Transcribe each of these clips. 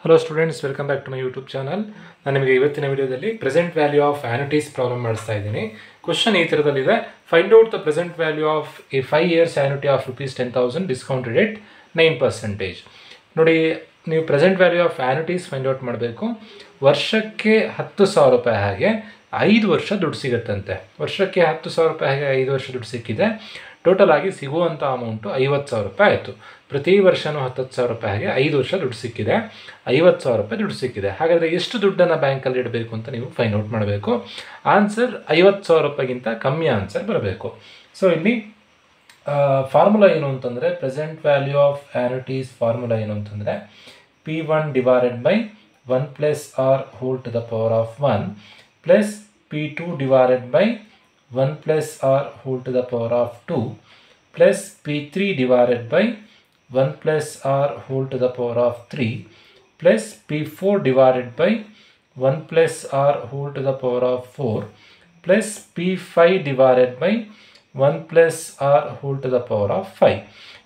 Hello students, welcome back to my YouTube channel. ನಾನು ನಿಮಗೆ ಇವತ್ತಿನ ವಿಡಿಯೋದಲ್ಲಿ present value of annuities problem ಮಾಡಿಸ್ತಾ ಇದ್ದೀನಿ. ಕ್ವಶನ್ ಈ ಥರದಲ್ಲಿದೆ: find out the present value of a 5 years annuity of ₹10,000 discounted at 9%. ನೋಡಿ, ನೀವು present value of annuities find out ಮಾಡಬೇಕು. ವರ್ಷಕ್ಕೆ ₹10,000 ಹಾಗೆ 5 ವರ್ಷ ದುಡ್ಡು ಸಿಗುತ್ತಂತೆ. ವರ್ಷಕ್ಕೆ ₹10,000 ಹಾಗೆ 5 ವರ್ಷ ದುಡ್ಡು ಸಿಕ್ಕಿದೆ. ಟೋಟಲ್ ಆಗಿ ಸಿಗುವಂಥ ಅಮೌಂಟು ₹50,000 ಆಯಿತು. ಪ್ರತಿ ವರ್ಷವೂ ₹10,000 ಹಾಗೆ 5 ವರ್ಷ ದುಡ್ಡು ಸಿಕ್ಕಿದೆ, ₹50,000 ದುಡ್ಡು ಸಿಕ್ಕಿದೆ. ಹಾಗಾದರೆ ಎಷ್ಟು ದುಡ್ಡನ್ನು ಬ್ಯಾಂಕಲ್ಲಿ ಇಡಬೇಕು ಅಂತ ನೀವು ಫೈಂಡ್ ಔಟ್ ಮಾಡಬೇಕು. ಆನ್ಸರ್ ₹50,000ಗಿಂತ ಕಮ್ಮಿ ಆನ್ಸರ್ ಬರಬೇಕು. ಸೊ ಇಲ್ಲಿ ಫಾರ್ಮುಲಾ ಏನು ಅಂತಂದರೆ, present value of annuities formula ಏನು ಅಂತಂದರೆ P1 divided by 1 plus R whole to the power of 1 plus P2 divided by 1 plus R whole to the power of 2 plus P3 divided by 1 plus R whole to the power of 3 plus P4 divided by 1 plus R whole to the power of 4 plus P5 divided by 1 plus R whole to the power of 5.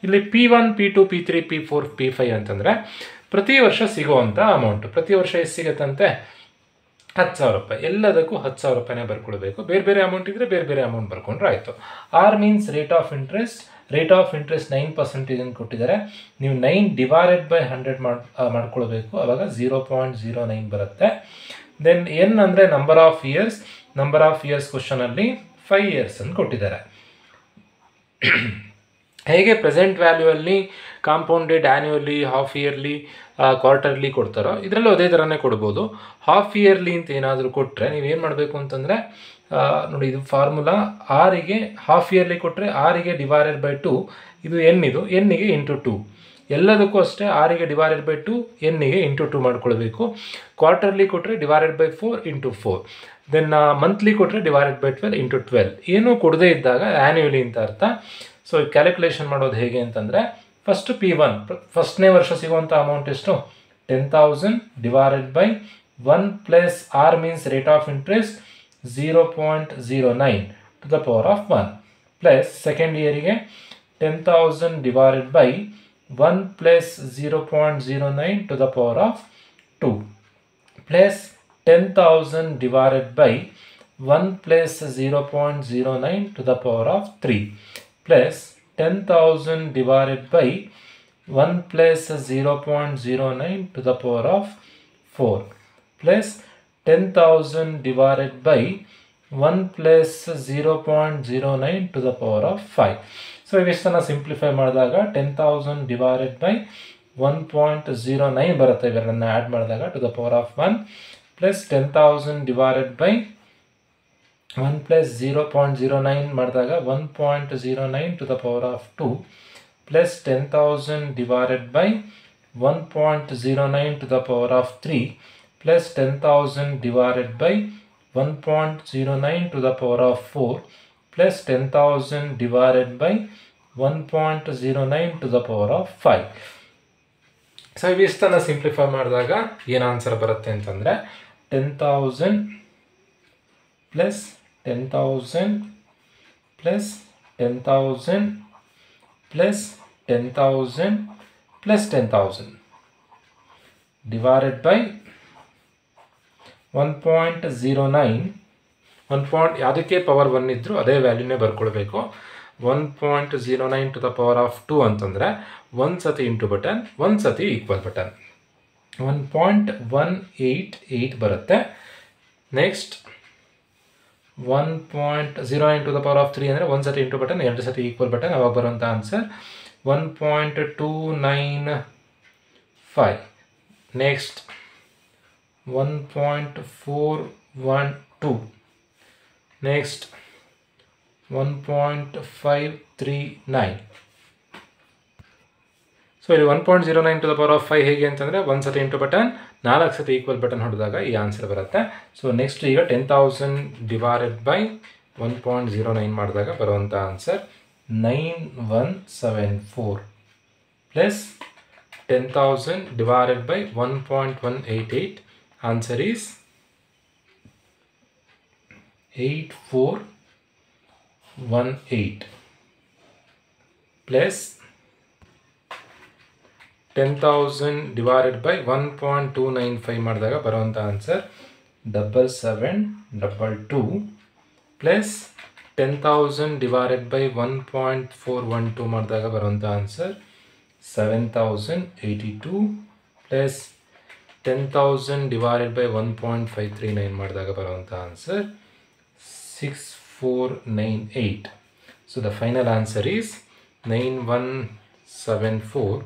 ಇಲ್ಲಿ P1, P2, P3, P4, P5 ಅಂತಂದರೆ ಪ್ರತಿ ವರ್ಷ ಸಿಗುವಂಥ amount. ಪ್ರತಿ ವರ್ಷ ಎಷ್ಟು ಸಿಗುತ್ತಂತೆ? ₹10,000. ಎಲ್ಲದಕ್ಕೂ ₹10,000 ಬರ್ಕೊಳ್ಬೇಕು. ಬೇರೆ ಬೇರೆ ಅಮೌಂಟ್ ಇದ್ದರೆ ಬೇರೆ ಬೇರೆ ಅಮೌಂಟ್ ಬರ್ಕೊಂಡ್ರೆ ಆಯಿತು. R means rate of interest. Rate of interest 9% ಕೊಟ್ಟಿದ್ದಾರೆ. ನೀವು 9 ಡಿವೈಡೆಡ್ ಬೈ 100 ಮಾಡ್ಕೊಳ್ಬೇಕು. ಆವಾಗ 0.09 ಬರುತ್ತೆ. ದೆನ್ ಎನ್ ಅಂದರೆ number of years. Number of years ಕ್ವಶನಲ್ಲಿ 5 years ಅಂತ ಕೊಟ್ಟಿದ್ದಾರೆ. ಹೇಗೆ ಪ್ರೆಸೆಂಟ್ ವ್ಯಾಲ್ಯೂ ಅಲ್ಲಿ compounded annually, half yearly, quarterly ಕೊಡ್ತಾರೋ ಇದರಲ್ಲೂ ಅದೇ ಥರನೇ ಕೊಡ್ಬೋದು. ಹಾಫ್ ಇಯರ್ಲಿ ಅಂತ ಏನಾದರೂ ಕೊಟ್ಟರೆ ನೀವೇನು ಮಾಡಬೇಕು ಅಂತಂದರೆ, ನೋಡಿ ಇದು ಫಾರ್ಮುಲಾ. ಆರಿಗೆ ಹಾಫ್ ಇಯರ್ಲಿ ಕೊಟ್ಟರೆ ಆರಿಗೆ ಡಿವೈಡೆಡ್ ಬೈ 2, ಇದು ಎನ್ನಿಗೆ ಇಂಟು 2. ಎಲ್ಲದಕ್ಕೂ ಅಷ್ಟೇ ಆರಿಗೆ ಡಿವೈಡೆಡ್ ಬೈ 2, ಎನ್ನಿಗೆ ಇಂಟು 2 ಮಾಡ್ಕೊಳ್ಬೇಕು. ಕ್ವಾರ್ಟರ್ಲಿ ಕೊಟ್ಟರೆ divided by 4 into 4. Then monthly ಕೊಟ್ಟರೆ ಡಿವೈಡೆಡ್ ಬೈ 12 ಇಂಟು 12. ಏನೂ ಕೊಡದೇ ಇದ್ದಾಗ ಆ್ಯನ್ಯುವಲಿ ಅಂತ ಅರ್ಥ. ಸೊ ಕ್ಯಾಲ್ಕುಲೇಷನ್ ಮಾಡೋದು ಹೇಗೆ ಅಂತಂದರೆ, ಫಸ್ಟ್ P1 ಫಸ್ಟ್ನೇ ವರ್ಷ ಸಿಗುವಂಥ ಅಮೌಂಟ್ ಎಷ್ಟು? 10,000 divided by 1 plus R means rate of interest 0.09 to the power of 1 plus second ಇಯರಿಗೆ 10,000 divided by 1 plus 0.09 to the power of 2 plus 10,000 divided by 1 plus 0.09 to the power of 3 plus 10,000 divided by 1 plus 0.09 to the power of 4 plus 10,000 divided by 1 plus 0.09 to the power of 5. So ಇವೆಷ್ಟನ್ನು simplify ಮಾಡಿದಾಗ 10,000 divided by 1.09 ಬರುತ್ತೆ. ಇವೆರಡನ್ನು add ಮಾಡಿದಾಗ to the power of 1 plus 10,000 divided by 1 plus 0.09 ಮಾಡಿದಾಗ 1.09 to the power of 2 plus 10,000 divided by 1.09 to the power of 3 plus 10,000 divided by 1.09 to the power of 4 plus 10,000 divided by 1.09 to the power of 5. So ಇವಿಷ್ಟನ್ನು simplify ಮಾಡಿದಾಗ ಏನು answer ಬರುತ್ತೆ ಅಂತಂದರೆ 10,000 plus 10,000 plus 10,000 plus 10,000 plus 10,000 divided by 1.09. ಯಾವುದಕ್ಕೆ power 1 ಇದ್ದರೂ ಅದೇ ವ್ಯಾಲ್ಯೂನೇ ಬರ್ಕೊಳ್ಬೇಕು. 1.09 to the power of 2 ಅಂತಂದರೆ 1 ಸತಿ ಇಂಟು ಬಟನ್, 1 ಸತಿ ಈಕ್ವಲ್ ಬಟನ್, 1.188 ಬರುತ್ತೆ. Next 1.09 to the power of 3 ಅಂದರೆ 1 ಸತಿ ಇಂಟು ಬಟನ್, 2 ಸತಿ ಈಕ್ವಲ್ ಬಟನ್. ಅವಾಗ ಬರುವಂಥ ಆನ್ಸರ್ 1.295. ನೆಕ್ಸ್ಟ್ 1.412. ನೆಕ್ಸ್ಟ್ 1.539. ಸೊ ಇಲ್ಲಿ 1.09 ಟು ದ ಪವರ್ ಆಫ್ 5 ಹೇಗೆ ಅಂತಂದರೆ 1 ಸತಿ ಇಂಟು ಬಟನ್, 4 ಸತಿ ಈಕ್ವಲ್ ಬಟನ್ ಹೊಡೆದಾಗ ಈ ಆನ್ಸರ್ ಬರುತ್ತೆ. ಸೊ ನೆಕ್ಸ್ಟ್ ಈಗ 10,000 ಡಿವೈಡೆಡ್ ಬೈ 1.09 ಮಾಡಿದಾಗ ಬರುವಂಥ answer 9174 plus 10,000 divided by 1.188. Answer is 8418 plus 10,000 divided by 1.295 ಮಾಡಿದಾಗ ಬರುವಂಥ ಆನ್ಸರ್ 7722 ಪ್ಲಸ್ 10,000 ಡಿವೈಡೆಡ್ ಬೈ 1.412 ಮಾಡಿದಾಗ ಬರುವಂಥ ಆನ್ಸರ್ 7,082 ಪ್ಲಸ್ 10,000 divided by 1.539 ಮಾಡಿದಾಗ ಬರುವಂಥ answer 6498. So the final answer is 9174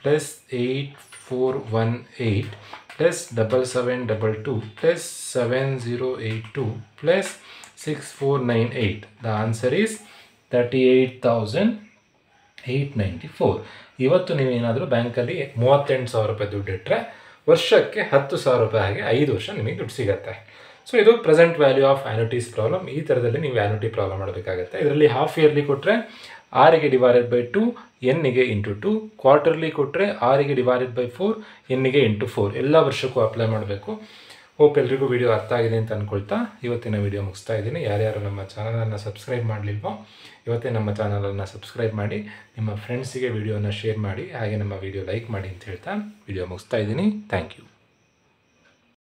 plus 8418 plus 7722 plus 7082 plus 6498. The answer is 38,894. ಇವತ್ತು ನೀವೇನಾದರೂ ಬ್ಯಾಂಕಲ್ಲಿ 38,000 ರೂಪಾಯಿ ದುಡ್ಡು ಇಟ್ಟರೆ ವರ್ಷಕ್ಕೆ 10,000 ರೂಪಾಯಿ ಹಾಗೆ 5 ವರ್ಷ ನಿಮಗೆ ದುಡ್ಡು ಸಿಗುತ್ತೆ. ಸೊ ಇದು ಪ್ರೆಸೆಂಟ್ ವ್ಯಾಲ್ಯೂ ಆಫ್ ಆ್ಯನ್ಯುಟೀಸ್ ಪ್ರಾಬ್ಲಮ್. ಈ ಥರದಲ್ಲಿ ನೀವು ಆ್ಯನ್ಯುಟಿ ಪ್ರಾಬ್ಲಮ್ ಮಾಡಬೇಕಾಗುತ್ತೆ. ಇದರಲ್ಲಿ ಹಾಫ್ ಇಯರ್ಲಿ ಕೊಟ್ಟರೆ 6ಗೆ ಡಿವೈಡೆಡ್ ಬೈ 2 ಎನ್ನಿಗೆ ಇಂಟು 2, ಕ್ವಾರ್ಟರ್ಲಿ ಕೊಟ್ಟರೆ 6ಗೆ ಡಿವೈಡೆಡ್ ಬೈ 4 ಎನ್ನಿಗೆ ಇಂಟು 4 ಎಲ್ಲ ವರ್ಷಕ್ಕೂ ಅಪ್ಲೈ ಮಾಡಬೇಕು. ಹೋಪ್ ಎಲ್ರಿಗೂ ವಿಡಿಯೋ ಅರ್ಥ ಆಗಿದೆ ಅಂತ ಅಂದ್ಕೊಳ್ತಾ ಇವತ್ತಿನ ವಿಡಿಯೋ ಮುಗಿಸ್ತಾ ಇದ್ದೀನಿ. ಯಾರ್ಯಾರು ನಮ್ಮ ಚಾನಲನ್ನು ಸಬ್ಸ್ಕ್ರೈಬ್ ಮಾಡಲಿಲ್ವೋ ಇವತ್ತೇ ನಮ್ಮ ಚಾನಲನ್ನು ಸಬ್ಸ್ಕ್ರೈಬ್ ಮಾಡಿ, ನಿಮ್ಮ ಫ್ರೆಂಡ್ಸಿಗೆ ವಿಡಿಯೋನ ಶೇರ್ ಮಾಡಿ, ಹಾಗೆ ನಮ್ಮ ವಿಡಿಯೋ ಲೈಕ್ ಮಾಡಿ ಅಂತ ಹೇಳ್ತಾ ವಿಡಿಯೋ ಮುಗಿಸ್ತಾ ಇದ್ದೀನಿ. Thank you.